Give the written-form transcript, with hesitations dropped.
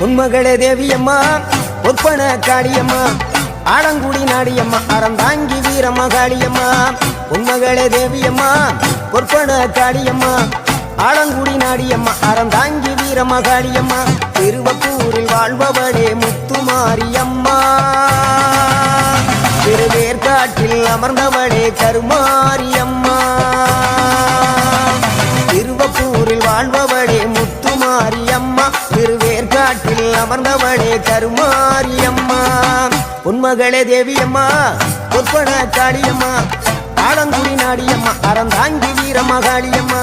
உன்மகளே தேவியம்மா ஒப்பன காளியம்மா ஆலங்குடி நாடியம்மா அறந்தாங்கி வீரமகாளியம்மா உன்மகளே தேவியம்மா ஒப்பன காளியம்மா ஆலங்குடி நாடியம்மா அறந்தாங்கி வீரமகாளியம்மா திருவப்பூரில் வாழ்பவளே முத்துமாரியம்மா திருவேற்காட்டில் அமர்ந்தவளே கருமாரியம்மா திருவப்பூரில் வாழ்பவளே முத்துமாரியம்மா திருவேற்காட்டில் அமர்ந்தவளே கருமாரியம்மா உன்மகளே தேவியம்மா ஒப்பன காளியம்மா ஆலங்குடி நாடியம்மா அறந்தாங்கி வீரமகாளியம்மா